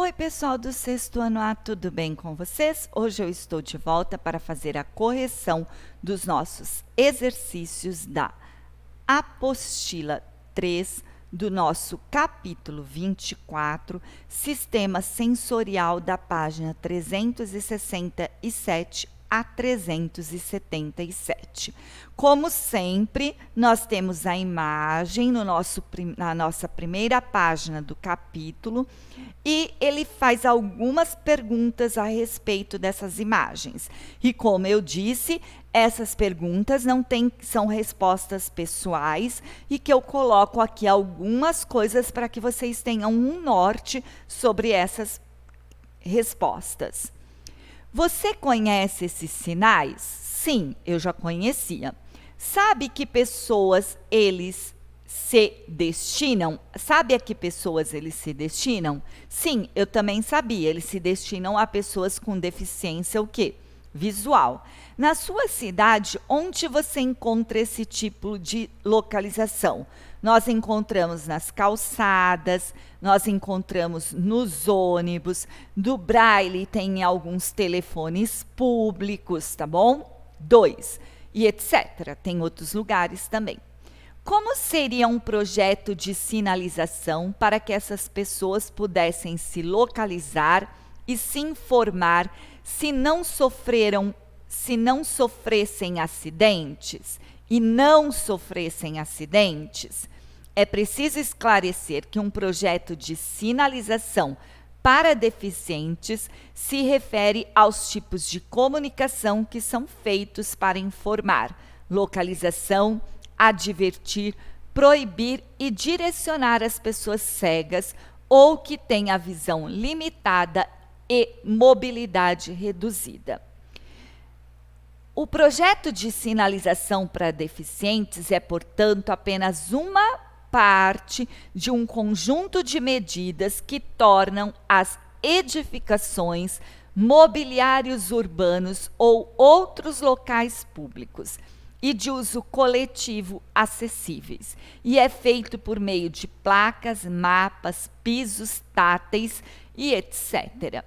Oi, pessoal do sexto ano A, tudo bem com vocês? Hoje eu estou de volta para fazer a correção dos nossos exercícios da apostila 3 do nosso capítulo 24, Sistema Sensorial, da página 367 a 377. Como sempre, nós temos a imagem na nossa primeira página do capítulo e ele faz algumas perguntas a respeito dessas imagens. E como eu disse, essas perguntas são respostas pessoais e que eu coloco aqui algumas coisas para que vocês tenham um norte sobre essas respostas. Você conhece esses sinais? Sim, eu já conhecia. Sabe que pessoas eles se destinam? Sabe a que pessoas eles se destinam? Sim, eu também sabia. Eles se destinam a pessoas com deficiência o quê? Visual. Na sua cidade, onde você encontra esse tipo de localização? Nós encontramos nas calçadas, nós encontramos nos ônibus, do Braille tem alguns telefones públicos, tá bom? 2, e etc. Tem outros lugares também. Como seria um projeto de sinalização para que essas pessoas pudessem se localizar e se informar se não sofressem acidentes e não sofressem acidentes? É preciso esclarecer que um projeto de sinalização para deficientes se refere aos tipos de comunicação que são feitos para informar, localização, advertir, proibir e direcionar as pessoas cegas ou que têm a visão limitada e mobilidade reduzida. O projeto de sinalização para deficientes é, portanto, apenas uma parte de um conjunto de medidas que tornam as edificações, mobiliários urbanos ou outros locais públicos e de uso coletivo acessíveis. E é feito por meio de placas, mapas, pisos táteis e etc.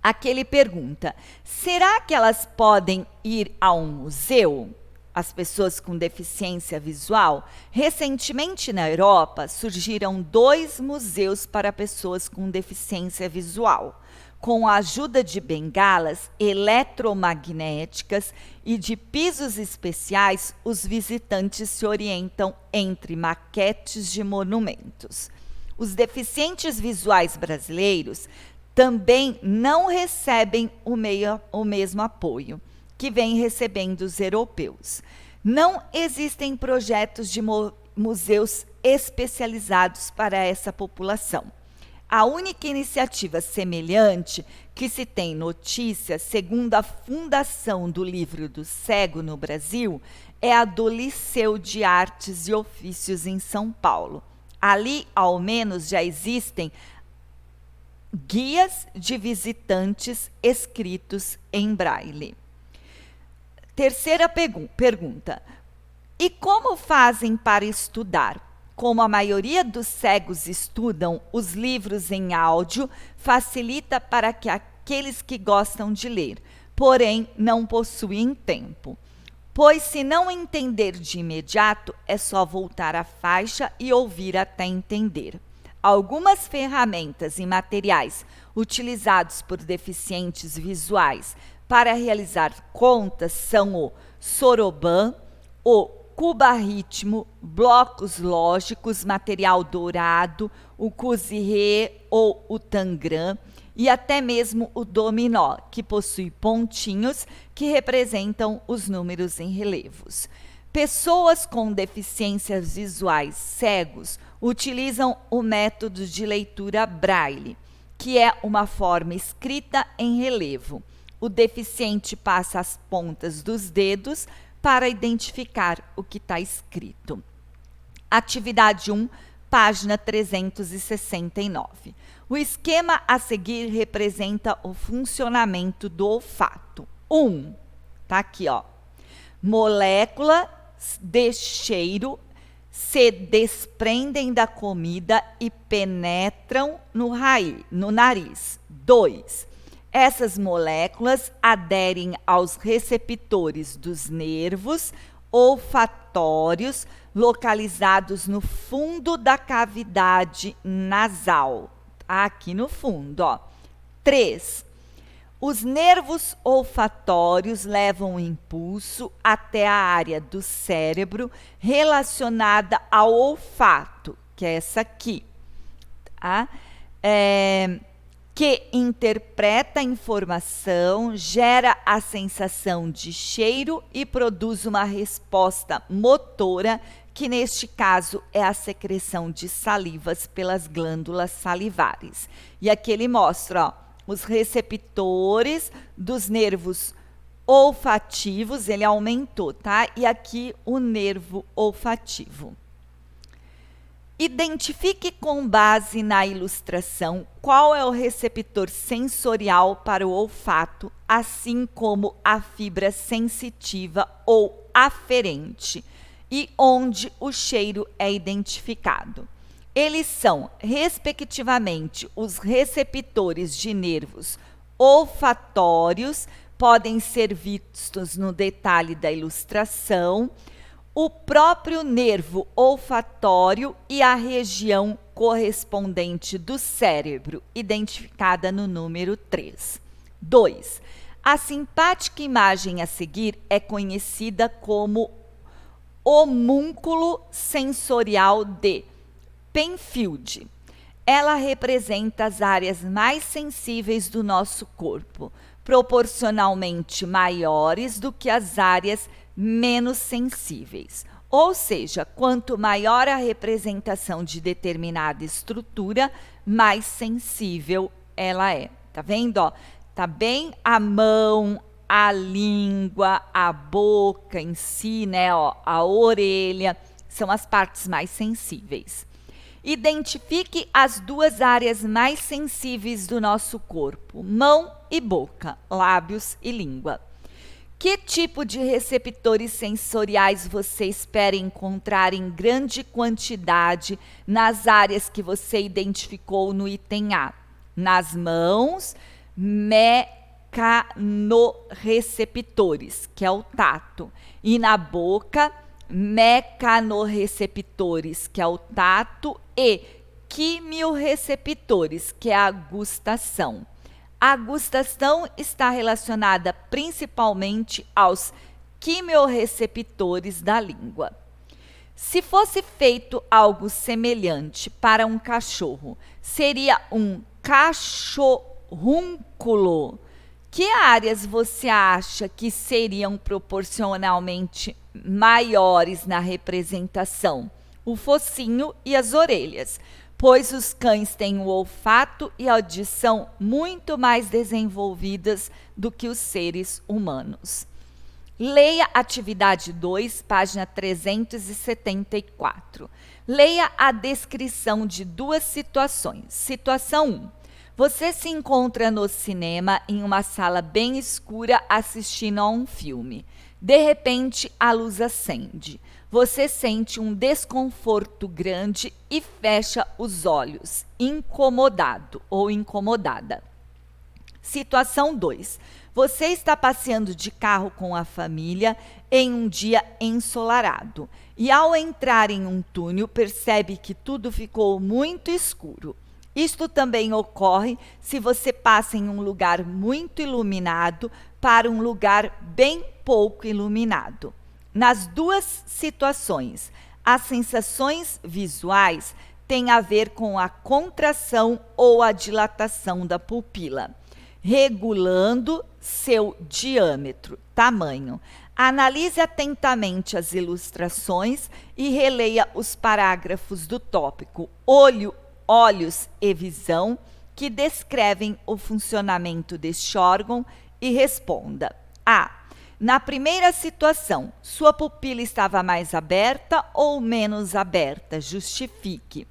Aqui ele pergunta: será que elas podem ir a um museu? As pessoas com deficiência visual? Recentemente, na Europa, surgiram 2 museus para pessoas com deficiência visual. Com a ajuda de bengalas eletromagnéticas e de pisos especiais, os visitantes se orientam entre maquetes de monumentos. Os deficientes visuais brasileiros também não recebem o mesmo apoio que vem recebendo os europeus. Não existem projetos de museus especializados para essa população. A única iniciativa semelhante que se tem notícia, segundo a Fundação do Livro do Cego no Brasil, é a do Liceu de Artes e Ofícios em São Paulo. Ali, ao menos, já existem guias de visitantes escritos em braille. Terceira pergunta: e como fazem para estudar? Como a maioria dos cegos estudam, os livros em áudio facilita para que aqueles que gostam de ler, porém não possuem tempo. Pois se não entender de imediato, é só voltar à faixa e ouvir até entender. Algumas ferramentas e materiais utilizados por deficientes visuais para realizar contas são o soroban, o cuba-ritmo, blocos lógicos, material dourado, o cuzirê ou o tangram e até mesmo o dominó, que possui pontinhos que representam os números em relevos. Pessoas com deficiências visuais cegos utilizam o método de leitura braille, que é uma forma escrita em relevo. O deficiente passa as pontas dos dedos para identificar o que está escrito. Atividade 1, página 369. O esquema a seguir representa o funcionamento do olfato. 1, tá aqui, ó. Molécula de cheiro se desprendem da comida e penetram no nariz. 2. Essas moléculas aderem aos receptores dos nervos olfatórios localizados no fundo da cavidade nasal. Aqui no fundo, ó. 3. Os nervos olfatórios levam o impulso até a área do cérebro relacionada ao olfato, que é essa aqui, tá? Que interpreta a informação, gera a sensação de cheiro e produz uma resposta motora, que neste caso é a secreção de salivas pelas glândulas salivares. E aqui ele mostra, ó, os receptores dos nervos olfativos, ele aumentou, tá? E aqui o nervo olfativo. Identifique com base na ilustração qual é o receptor sensorial para o olfato, assim como a fibra sensitiva ou aferente, e onde o cheiro é identificado. Eles são, respectivamente, os receptores de nervos olfatórios, podem ser vistos no detalhe da ilustração, o próprio nervo olfatório e a região correspondente do cérebro, identificada no número 3. 2. A simpática imagem a seguir é conhecida como homúnculo sensorial de Penfield. Ela representa as áreas mais sensíveis do nosso corpo, proporcionalmente maiores do que as áreas menos sensíveis. Ou seja, quanto maior a representação de determinada estrutura, mais sensível ela é. Tá vendo? Ó? Tá bem a mão, a língua, a boca em si, né? Ó, a orelha, são as partes mais sensíveis. Identifique as duas áreas mais sensíveis do nosso corpo, mão e boca, lábios e língua. Que tipo de receptores sensoriais você espera encontrar em grande quantidade nas áreas que você identificou no item A? Nas mãos, mecanorreceptores, que é o tato. E na boca, mecanorreceptores, que é o tato, e quimiorreceptores, que é a gustação. A gustação está relacionada principalmente aos quimiorreceptores da língua. Se fosse feito algo semelhante para um cachorro, seria um cachorrúnculo. Que áreas você acha que seriam proporcionalmente maiores na representação? O focinho e as orelhas, pois os cães têm o olfato e a audição muito mais desenvolvidas do que os seres humanos. Leia atividade 2, página 374. Leia a descrição de duas situações. Situação 1. Você se encontra no cinema em uma sala bem escura assistindo a um filme. De repente, a luz acende. Você sente um desconforto grande e fecha os olhos, incomodado ou incomodada. Situação 2. Você está passeando de carro com a família em um dia ensolarado e, ao entrar em um túnel, percebe que tudo ficou muito escuro. Isto também ocorre se você passa em um lugar muito iluminado para um lugar bem pouco iluminado. Nas duas situações, as sensações visuais têm a ver com a contração ou a dilatação da pupila, regulando seu diâmetro, tamanho. Analise atentamente as ilustrações e releia os parágrafos do tópico olhos e visão, que descrevem o funcionamento deste órgão, e responda. A. Na primeira situação, sua pupila estava mais aberta ou menos aberta? Justifique.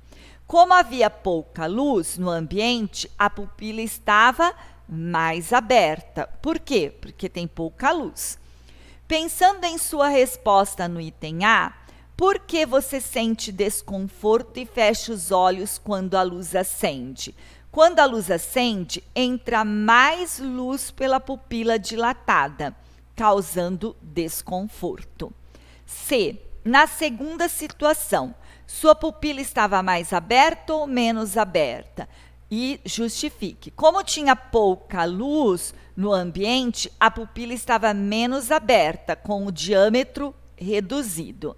Como havia pouca luz no ambiente, a pupila estava mais aberta. Por quê? Porque tem pouca luz. Pensando em sua resposta no item A, Por que você sente desconforto e fecha os olhos quando a luz acende? Quando a luz acende, entra mais luz pela pupila dilatada, causando desconforto. C. Na segunda situação, sua pupila estava mais aberta ou menos aberta? E justifique. Como tinha pouca luz no ambiente, a pupila estava menos aberta, com o diâmetro reduzido.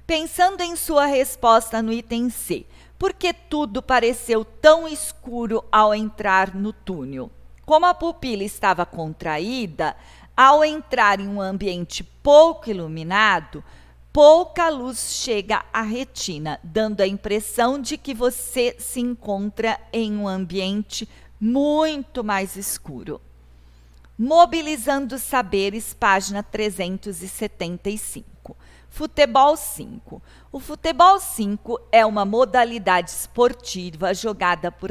Pensando em sua resposta no item C, por que tudo pareceu tão escuro ao entrar no túnel? Como a pupila estava contraída, ao entrar em um ambiente pouco iluminado, pouca luz chega à retina, dando a impressão de que você se encontra em um ambiente muito mais escuro. Mobilizando Saberes, página 375. Futebol 5. O futebol 5 é uma modalidade esportiva jogada por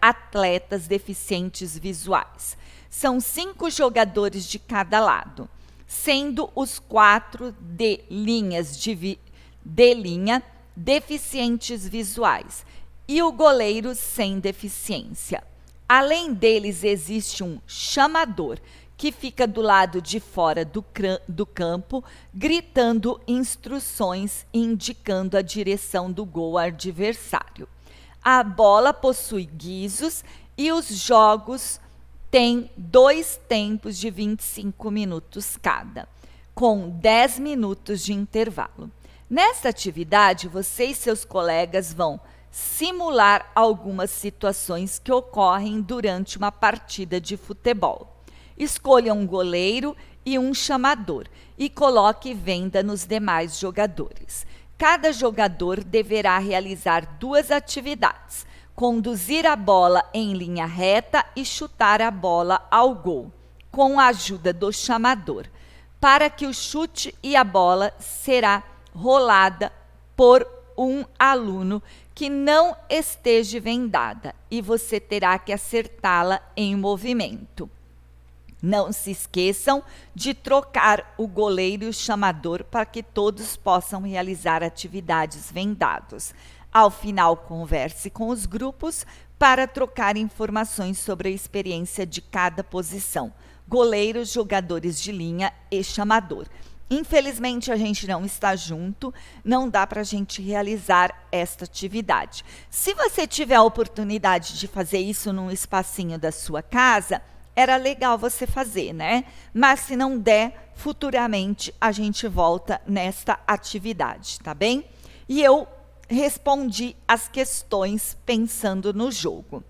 atletas deficientes visuais. São 5 jogadores de cada lado, sendo os 4 de linha deficientes visuais e o goleiro sem deficiência. Além deles, existe um chamador, que fica do lado de fora do campo, gritando instruções e indicando a direção do gol adversário. A bola possui guizos e os jogos têm 2 tempos de 25 minutos cada, com 10 minutos de intervalo. Nesta atividade, você e seus colegas vão simular algumas situações que ocorrem durante uma partida de futebol. Escolha um goleiro e um chamador e coloque venda nos demais jogadores. Cada jogador deverá realizar 2 atividades: conduzir a bola em linha reta e chutar a bola ao gol, com a ajuda do chamador, para que o chute e a bola será rolada por um aluno que não esteja vendada e você terá que acertá-la em movimento. Não se esqueçam de trocar o goleiro e o chamador para que todos possam realizar atividades vendados. Ao final, converse com os grupos para trocar informações sobre a experiência de cada posição: goleiro, jogadores de linha e chamador. Infelizmente, a gente não está junto, não dá para a gente realizar esta atividade. Se você tiver a oportunidade de fazer isso num espacinho da sua casa, era legal você fazer, né? Mas se não der, futuramente a gente volta nesta atividade, tá bem? E eu respondi as questões pensando no jogo.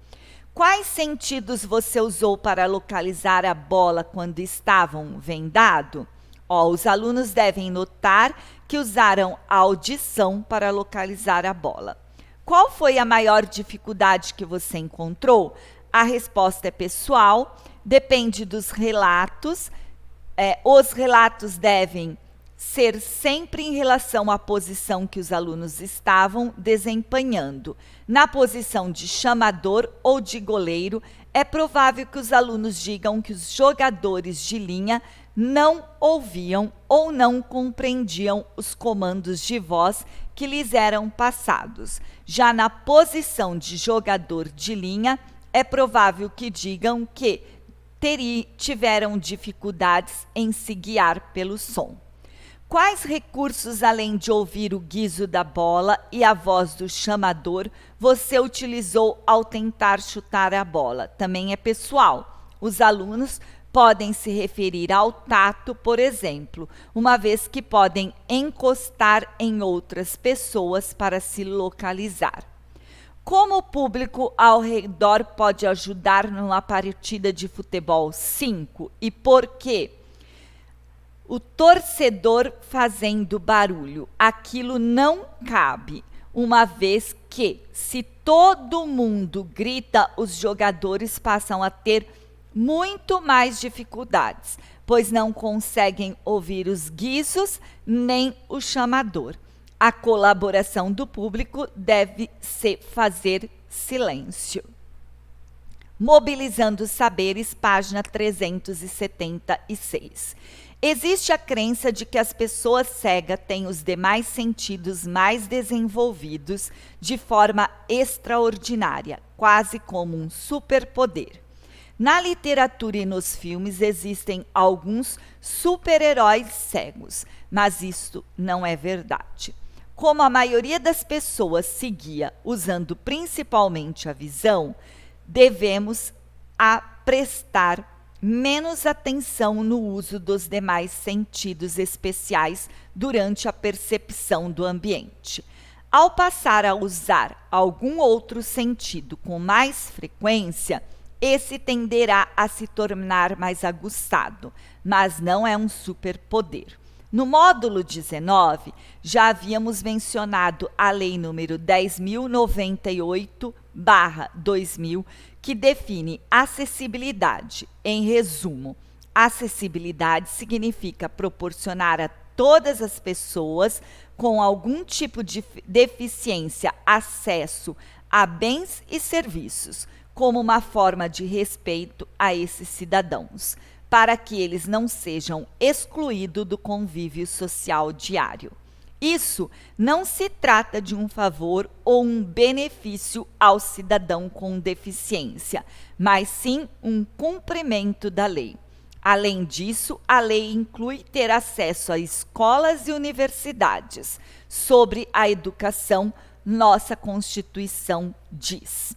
Quais sentidos você usou para localizar a bola quando estavam vendado? Os alunos devem notar que usaram a audição para localizar a bola. Qual foi a maior dificuldade que você encontrou? A resposta é pessoal, depende dos relatos. Os relatos devem ser sempre em relação à posição que os alunos estavam desempenhando. Na posição de chamador ou de goleiro, é provável que os alunos digam que os jogadores de linha não ouviam ou não compreendiam os comandos de voz que lhes eram passados. Já na posição de jogador de linha, é provável que digam que tiveram dificuldades em se guiar pelo som. Quais recursos, além de ouvir o guizo da bola e a voz do chamador, você utilizou ao tentar chutar a bola? Também é pessoal. Os alunos podem se referir ao tato, por exemplo, uma vez que podem encostar em outras pessoas para se localizar. Como o público ao redor pode ajudar numa partida de futebol 5 e por quê? O torcedor fazendo barulho, aquilo não cabe, uma vez que, se todo mundo grita, os jogadores passam a ter muito mais dificuldades, pois não conseguem ouvir os guizos nem o chamador. A colaboração do público deve se fazer silêncio. Mobilizando Saberes, página 376. Existe a crença de que as pessoas cegas têm os demais sentidos mais desenvolvidos de forma extraordinária, quase como um superpoder. Na literatura e nos filmes existem alguns super-heróis cegos, mas isto não é verdade. Como a maioria das pessoas se guia usando principalmente a visão, devemos prestar menos atenção no uso dos demais sentidos especiais durante a percepção do ambiente. Ao passar a usar algum outro sentido com mais frequência, esse tenderá a se tornar mais aguçado, mas não é um superpoder. No módulo 19, já havíamos mencionado a Lei número 10.098/2000, que define acessibilidade. Em resumo, acessibilidade significa proporcionar a todas as pessoas com algum tipo de deficiência acesso a bens e serviços, como uma forma de respeito a esses cidadãos, para que eles não sejam excluídos do convívio social diário. Isso não se trata de um favor ou um benefício ao cidadão com deficiência, mas sim um cumprimento da lei. Além disso, a lei inclui ter acesso a escolas e universidades. Sobre a educação, nossa Constituição diz.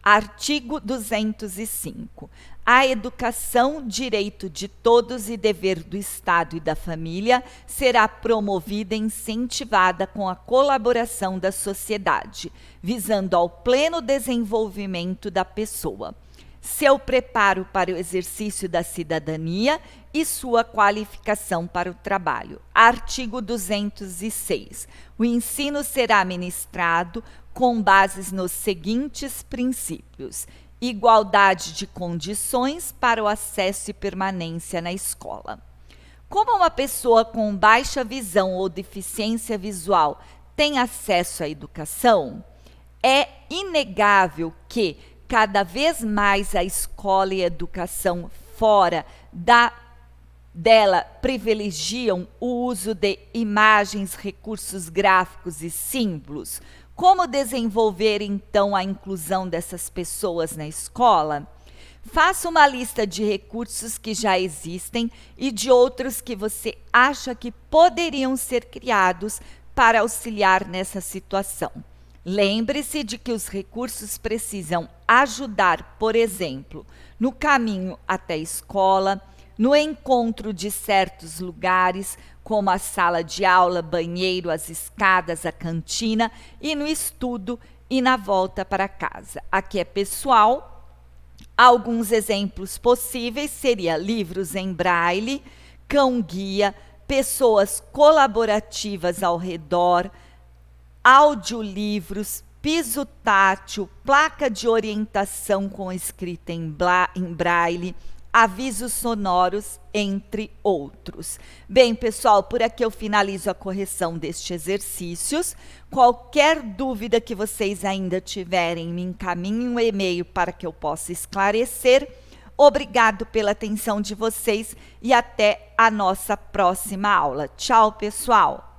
Artigo 205. A educação, direito de todos e dever do Estado e da família, será promovida e incentivada com a colaboração da sociedade, visando ao pleno desenvolvimento da pessoa, seu preparo para o exercício da cidadania e sua qualificação para o trabalho. Artigo 206. O ensino será ministrado com bases nos seguintes princípios: igualdade de condições para o acesso e permanência na escola. Como uma pessoa com baixa visão ou deficiência visual tem acesso à educação, é inegável que cada vez mais a escola e a educação fora dela privilegiam o uso de imagens, recursos gráficos e símbolos. Como desenvolver, então, a inclusão dessas pessoas na escola? Faça uma lista de recursos que já existem e de outros que você acha que poderiam ser criados para auxiliar nessa situação. Lembre-se de que os recursos precisam ajudar, por exemplo, no caminho até a escola, no encontro de certos lugares, como a sala de aula, banheiro, as escadas, a cantina, e no estudo e na volta para casa. Aqui é pessoal. Alguns exemplos possíveis seriam livros em braille, cão-guia, pessoas colaborativas ao redor, audiolivros, piso tátil, placa de orientação com escrita em braille, avisos sonoros, entre outros. Bem, pessoal, por aqui eu finalizo a correção destes exercícios. Qualquer dúvida que vocês ainda tiverem, me encaminhem um e-mail para que eu possa esclarecer. Obrigado pela atenção de vocês e até a nossa próxima aula. Tchau, pessoal!